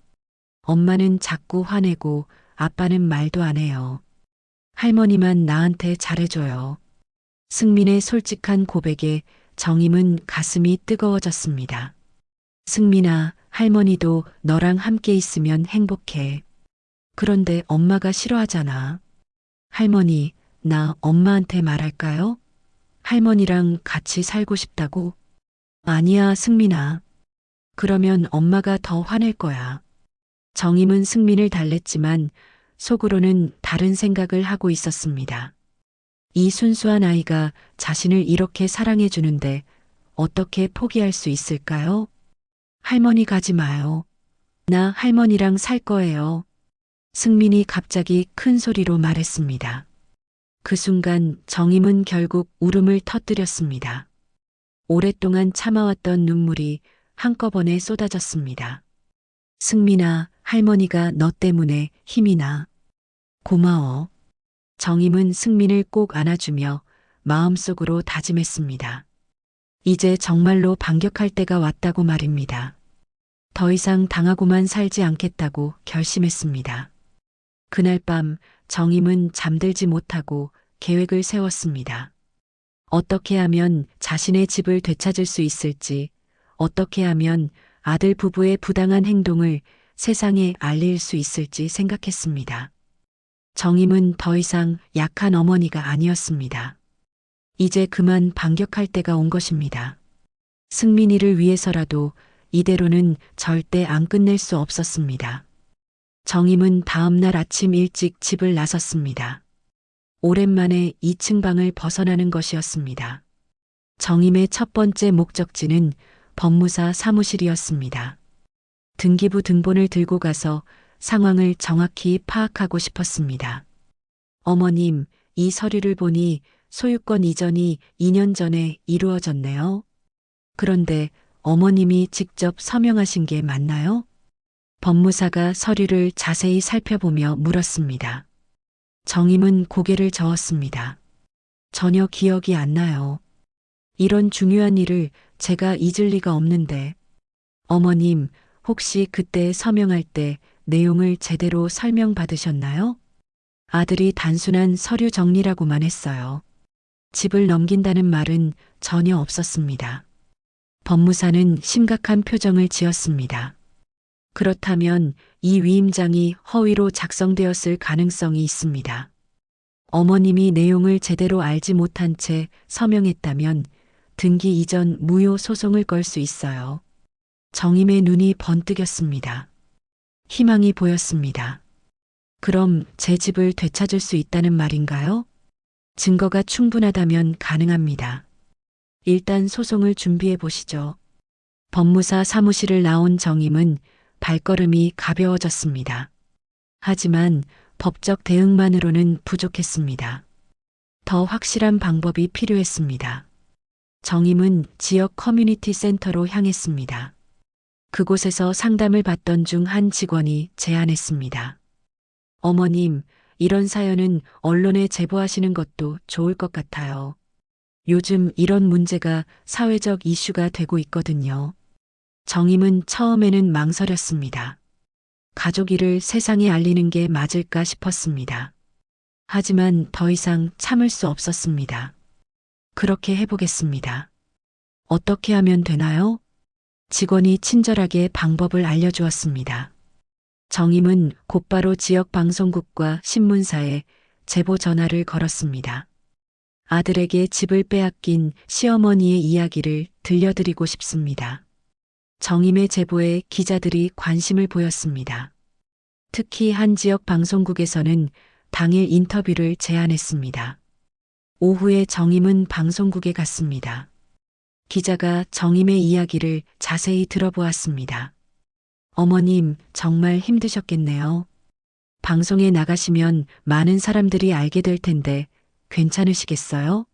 엄마는 자꾸 화내고 아빠는 말도 안 해요. 할머니만 나한테 잘해줘요. 승민의 솔직한 고백에 정임은 가슴이 뜨거워졌습니다. 승민아, 할머니도 너랑 함께 있으면 행복해. 그런데 엄마가 싫어하잖아. 할머니, 나 엄마한테 말할까요? 할머니랑 같이 살고 싶다고? 아니야, 승민아. 그러면 엄마가 더 화낼 거야. 정임은 승민을 달랬지만 속으로는 다른 생각을 하고 있었습니다. 이 순수한 아이가 자신을 이렇게 사랑해 주는데 어떻게 포기할 수 있을까요? 할머니 가지 마요. 나 할머니랑 살 거예요. 승민이 갑자기 큰 소리로 말했습니다. 그 순간 정임은 결국 울음을 터뜨렸습니다. 오랫동안 참아왔던 눈물이 한꺼번에 쏟아졌습니다. 승민아, 할머니가 너 때문에 힘이 나. 고마워. 정임은 승민을 꼭 안아주며 마음속으로 다짐했습니다. 이제 정말로 반격할 때가 왔다고 말입니다. 더 이상 당하고만 살지 않겠다고 결심했습니다. 그날 밤 정임은 잠들지 못하고 계획을 세웠습니다. 어떻게 하면 자신의 집을 되찾을 수 있을지, 어떻게 하면 아들 부부의 부당한 행동을 세상에 알릴 수 있을지 생각했습니다. 정임은 더 이상 약한 어머니가 아니었습니다. 이제 그만 반격할 때가 온 것입니다. 승민이를 위해서라도 이대로는 절대 안 끝낼 수 없었습니다. 정임은 다음 날 아침 일찍 집을 나섰습니다. 오랜만에 2층 방을 벗어나는 것이었습니다. 정임의 첫 번째 목적지는 법무사 사무실이었습니다. 등기부 등본을 들고 가서 상황을 정확히 파악하고 싶었습니다. 어머님, 이 서류를 보니 소유권 이전이 2년 전에 이루어졌네요. 그런데 어머님이 직접 서명하신 게 맞나요? 법무사가 서류를 자세히 살펴보며 물었습니다. 정임은 고개를 저었습니다. 전혀 기억이 안 나요. 이런 중요한 일을 제가 잊을 리가 없는데. 어머님, 혹시 그때 서명할 때 내용을 제대로 설명받으셨나요? 아들이 단순한 서류 정리라고만 했어요. 집을 넘긴다는 말은 전혀 없었습니다. 법무사는 심각한 표정을 지었습니다. 그렇다면 이 위임장이 허위로 작성되었을 가능성이 있습니다. 어머님이 내용을 제대로 알지 못한 채 서명했다면 등기 이전 무효 소송을 걸 수 있어요. 정임의 눈이 번뜩였습니다. 희망이 보였습니다. 그럼 제 집을 되찾을 수 있다는 말인가요? 증거가 충분하다면 가능합니다. 일단 소송을 준비해 보시죠. 법무사 사무실을 나온 정임은 발걸음이 가벼워졌습니다. 하지만 법적 대응만으로는 부족했습니다. 더 확실한 방법이 필요했습니다. 정임은 지역 커뮤니티 센터로 향했습니다. 그곳에서 상담을 받던 중 한 직원이 제안했습니다. 어머님, 이런 사연은 언론에 제보하시는 것도 좋을 것 같아요. 요즘 이런 문제가 사회적 이슈가 되고 있거든요. 정임은 처음에는 망설였습니다. 가족 일을 세상에 알리는 게 맞을까 싶었습니다. 하지만 더 이상 참을 수 없었습니다. 그렇게 해보겠습니다. 어떻게 하면 되나요? 직원이 친절하게 방법을 알려주었습니다. 정임은 곧바로 지역 방송국과 신문사에 제보 전화를 걸었습니다. 아들에게 집을 빼앗긴 시어머니의 이야기를 들려드리고 싶습니다. 정임의 제보에 기자들이 관심을 보였습니다. 특히 한 지역 방송국에서는 당일 인터뷰를 제안했습니다. 오후에 정임은 방송국에 갔습니다. 기자가 정임의 이야기를 자세히 들어보았습니다. 어머님, 정말 힘드셨겠네요. 방송에 나가시면 많은 사람들이 알게 될 텐데 괜찮으시겠어요?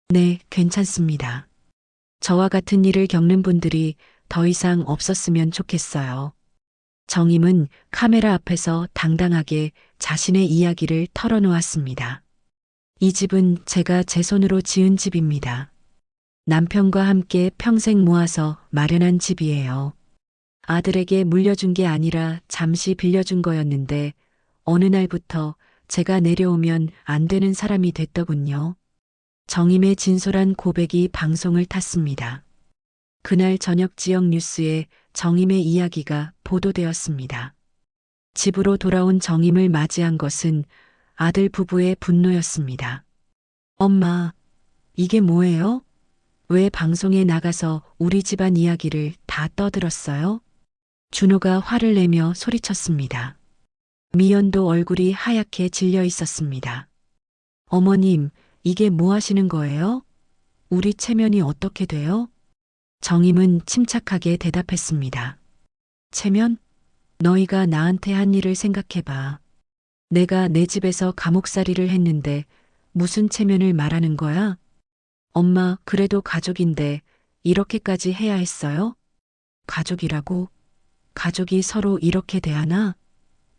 네, 괜찮습니다. 저와 같은 일을 겪는 분들이 더 이상 없었으면 좋겠어요. 정임은 카메라 앞에서 당당하게 자신의 이야기를 털어놓았습니다. 이 집은 제가 제 손으로 지은 집입니다. 남편과 함께 평생 모아서 마련한 집이에요. 아들에게 물려준 게 아니라 잠시 빌려준 거였는데 어느 날부터 제가 내려오면 안 되는 사람이 됐더군요. 정임의 진솔한 고백이 방송을 탔습니다. 그날 저녁 지역 뉴스에 정임의 이야기가 보도되었습니다. 집으로 돌아온 정임을 맞이한 것은 아들 부부의 분노였습니다. 엄마, 이게 뭐예요? 왜 방송에 나가서 우리 집안 이야기를 다 떠들었어요? 준호가 화를 내며 소리쳤습니다. 미연도 얼굴이 하얗게 질려 있었습니다. 어머님, 이게 뭐 하시는 거예요? 우리 체면이 어떻게 돼요? 정임은 침착하게 대답했습니다. 체면? 너희가 나한테 한 일을 생각해봐. 내가 내 집에서 감옥살이를 했는데 무슨 체면을 말하는 거야? 엄마, 그래도 가족인데 이렇게까지 해야 했어요? 가족이라고? 가족이 서로 이렇게 대하나?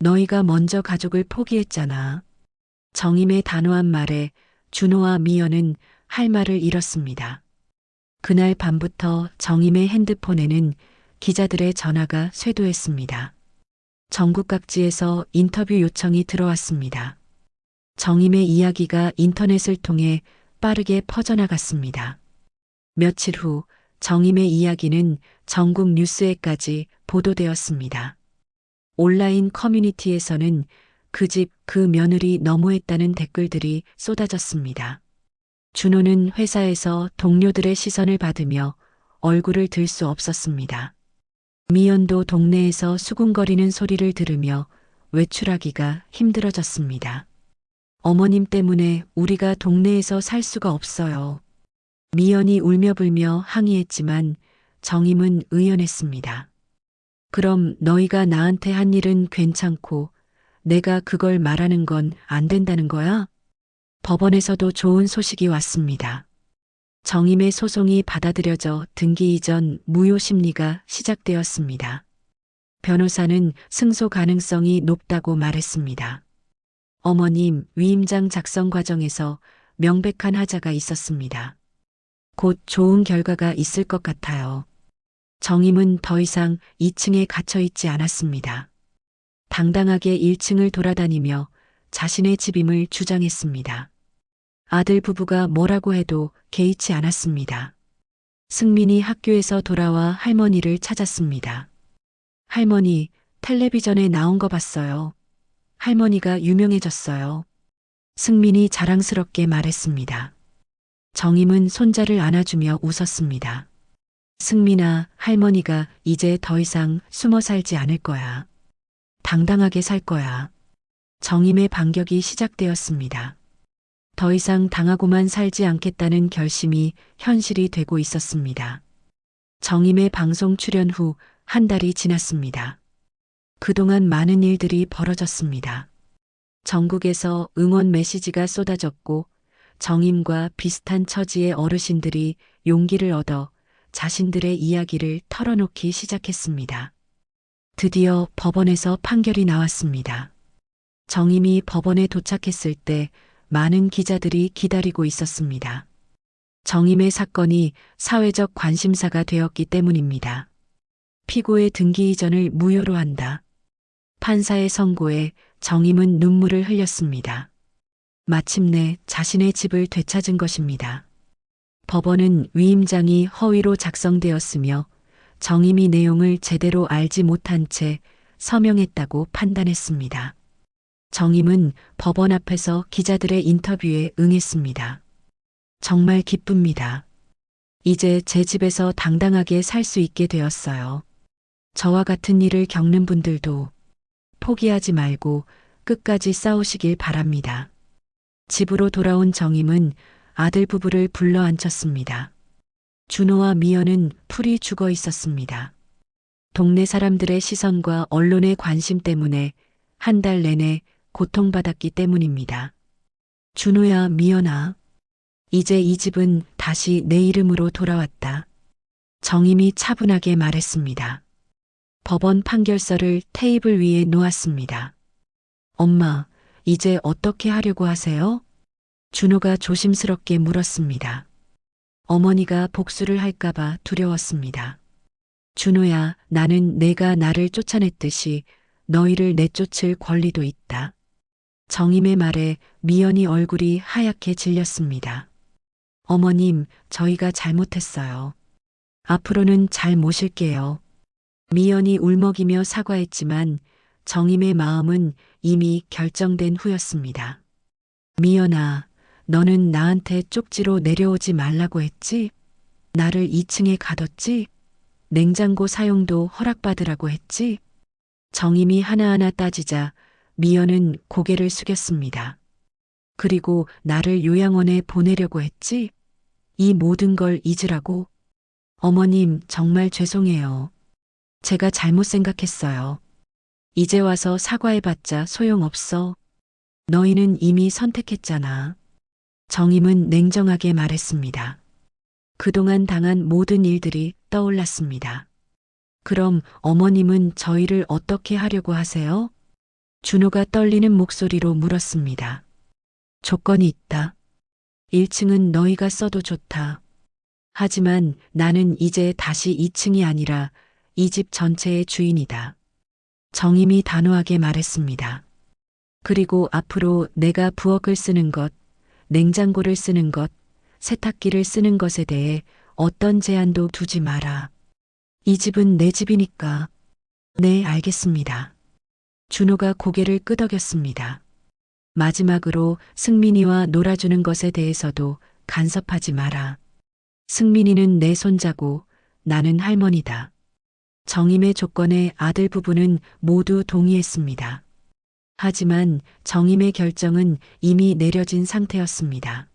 너희가 먼저 가족을 포기했잖아. 정임의 단호한 말에 준호와 미연은 할 말을 잃었습니다. 그날 밤부터 정임의 핸드폰에는 기자들의 전화가 쇄도했습니다. 전국 각지에서 인터뷰 요청이 들어왔습니다. 정임의 이야기가 인터넷을 통해 빠르게 퍼져나갔습니다. 며칠 후 정임의 이야기는 전국 뉴스에까지 보도되었습니다. 온라인 커뮤니티에서는 그 집, 그 며느리 너무했다는 댓글들이 쏟아졌습니다. 준호는 회사에서 동료들의 시선을 받으며 얼굴을 들 수 없었습니다. 미연도 동네에서 수군거리는 소리를 들으며 외출하기가 힘들어졌습니다. 어머님 때문에 우리가 동네에서 살 수가 없어요. 미연이 울며 불며 항의했지만 정임은 의연했습니다. 그럼 너희가 나한테 한 일은 괜찮고 내가 그걸 말하는 건 안 된다는 거야? 법원에서도 좋은 소식이 왔습니다. 정임의 소송이 받아들여져 등기 이전 무효 심리가 시작되었습니다. 변호사는 승소 가능성이 높다고 말했습니다. 어머님, 위임장 작성 과정에서 명백한 하자가 있었습니다. 곧 좋은 결과가 있을 것 같아요. 정임은 더 이상 2층에 갇혀 있지 않았습니다. 당당하게 1층을 돌아다니며 자신의 집임을 주장했습니다. 아들 부부가 뭐라고 해도 개의치 않았습니다. 승민이 학교에서 돌아와 할머니를 찾았습니다. 할머니, 텔레비전에 나온 거 봤어요. 할머니가 유명해졌어요. 승민이 자랑스럽게 말했습니다. 정임은 손자를 안아주며 웃었습니다. 승민아, 할머니가 이제 더 이상 숨어 살지 않을 거야. 당당하게 살 거야. 정임의 반격이 시작되었습니다. 더 이상 당하고만 살지 않겠다는 결심이 현실이 되고 있었습니다. 정임의 방송 출연 후 한 달이 지났습니다. 그동안 많은 일들이 벌어졌습니다. 전국에서 응원 메시지가 쏟아졌고 정임과 비슷한 처지의 어르신들이 용기를 얻어 자신들의 이야기를 털어놓기 시작했습니다. 드디어 법원에서 판결이 나왔습니다. 정임이 법원에 도착했을 때 많은 기자들이 기다리고 있었습니다. 정임의 사건이 사회적 관심사가 되었기 때문입니다. 피고의 등기 이전을 무효로 한다. 판사의 선고에 정임은 눈물을 흘렸습니다. 마침내 자신의 집을 되찾은 것입니다. 법원은 위임장이 허위로 작성되었으며 정임이 내용을 제대로 알지 못한 채 서명했다고 판단했습니다. 정임은 법원 앞에서 기자들의 인터뷰에 응했습니다. 정말 기쁩니다. 이제 제 집에서 당당하게 살 수 있게 되었어요. 저와 같은 일을 겪는 분들도 포기하지 말고 끝까지 싸우시길 바랍니다. 집으로 돌아온 정임은 아들 부부를 불러 앉혔습니다. 준호와 미연은 풀이 죽어 있었습니다. 동네 사람들의 시선과 언론의 관심 때문에 한 달 내내 고통받았기 때문입니다. 준호야, 미연아. 이제 이 집은 다시 내 이름으로 돌아왔다. 정임이 차분하게 말했습니다. 법원 판결서를 테이블 위에 놓았습니다. 엄마, 이제 어떻게 하려고 하세요? 준호가 조심스럽게 물었습니다. 어머니가 복수를 할까봐 두려웠습니다. 준호야, 나는 내가 나를 쫓아냈듯이 너희를 내쫓을 권리도 있다. 정임의 말에 미연이 얼굴이 하얗게 질렸습니다. 어머님, 저희가 잘못했어요. 앞으로는 잘 모실게요. 미연이 울먹이며 사과했지만 정임의 마음은 이미 결정된 후였습니다. 미연아, 너는 나한테 쪽지로 내려오지 말라고 했지? 나를 2층에 가뒀지? 냉장고 사용도 허락받으라고 했지? 정임이 하나하나 따지자 미연은 고개를 숙였습니다. 그리고 나를 요양원에 보내려고 했지? 이 모든 걸 잊으라고? 어머님, 정말 죄송해요. 제가 잘못 생각했어요. 이제 와서 사과해봤자 소용없어. 너희는 이미 선택했잖아. 정임은 냉정하게 말했습니다. 그동안 당한 모든 일들이 떠올랐습니다. 그럼 어머님은 저희를 어떻게 하려고 하세요? 준호가 떨리는 목소리로 물었습니다. 조건이 있다. 1층은 너희가 써도 좋다. 하지만 나는 이제 다시 2층이 아니라 이 집 전체의 주인이다. 정임이 단호하게 말했습니다. 그리고 앞으로 내가 부엌을 쓰는 것, 냉장고를 쓰는 것, 세탁기를 쓰는 것에 대해 어떤 제한도 두지 마라. 이 집은 내 집이니까. 네, 알겠습니다. 준호가 고개를 끄덕였습니다. 마지막으로 승민이와 놀아주는 것에 대해서도 간섭하지 마라. 승민이는 내 손자고 나는 할머니다. 정임의 조건에 아들 부부는 모두 동의했습니다. 하지만 정임의 결정은 이미 내려진 상태였습니다.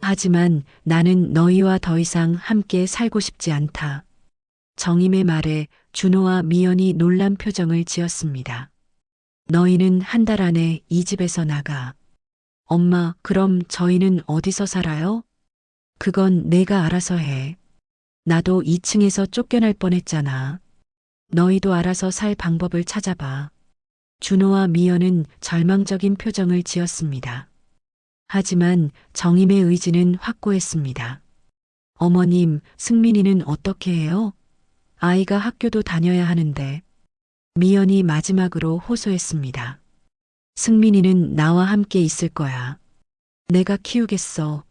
하지만 나는 너희와 더 이상 함께 살고 싶지 않다. 정임의 말에 준호와 미연이 놀란 표정을 지었습니다. 너희는 한 달 안에 이 집에서 나가. 엄마, 그럼 저희는 어디서 살아요? 그건 내가 알아서 해. 나도 2층에서 쫓겨날 뻔했잖아. 너희도 알아서 살 방법을 찾아봐. 준호와 미연은 절망적인 표정을 지었습니다. 하지만 정임의 의지는 확고했습니다. 어머님, 승민이는 어떻게 해요? 아이가 학교도 다녀야 하는데. 미연이 마지막으로 호소했습니다. 승민이는 나와 함께 있을 거야. 내가 키우겠어.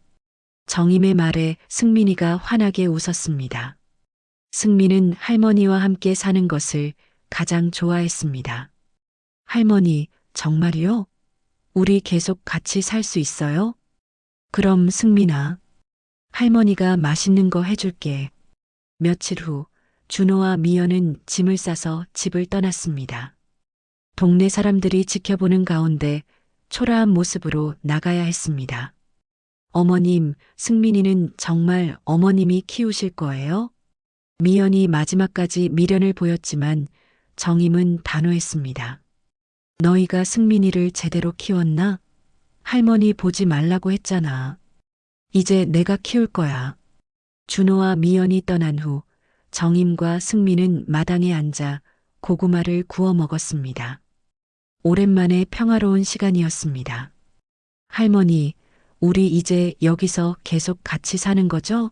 정임의 말에 승민이가 환하게 웃었습니다. 승민은 할머니와 함께 사는 것을 가장 좋아했습니다. 할머니, 정말이요? 우리 계속 같이 살 수 있어요? 그럼 승민아, 할머니가 맛있는 거 해줄게. 며칠 후, 준호와 미연은 짐을 싸서 집을 떠났습니다. 동네 사람들이 지켜보는 가운데 초라한 모습으로 나가야 했습니다. 어머님, 승민이는 정말 어머님이 키우실 거예요? 미연이 마지막까지 미련을 보였지만 정임은 단호했습니다. 너희가 승민이를 제대로 키웠나? 할머니 보지 말라고 했잖아. 이제 내가 키울 거야. 준호와 미연이 떠난 후 정임과 승민은 마당에 앉아 고구마를 구워 먹었습니다. 오랜만에 평화로운 시간이었습니다. 할머니, 우리 이제 여기서 계속 같이 사는 거죠?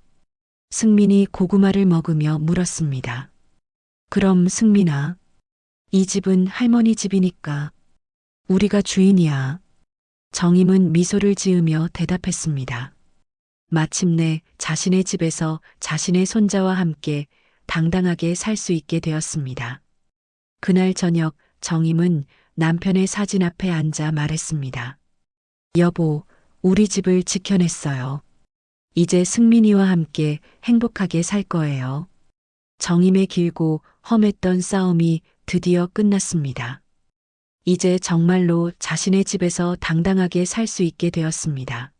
승민이 고구마를 먹으며 물었습니다. 그럼 승민아, 이 집은 할머니 집이니까 우리가 주인이야. 정임은 미소를 지으며 대답했습니다. 마침내 자신의 집에서 자신의 손자와 함께 당당하게 살 수 있게 되었습니다. 그날 저녁 정임은 남편의 사진 앞에 앉아 말했습니다. 여보, 우리 집을 지켜냈어요. 이제 승민이와 함께 행복하게 살 거예요. 정임의 길고 험했던 싸움이 드디어 끝났습니다. 이제 정말로 자신의 집에서 당당하게 살 수 있게 되었습니다.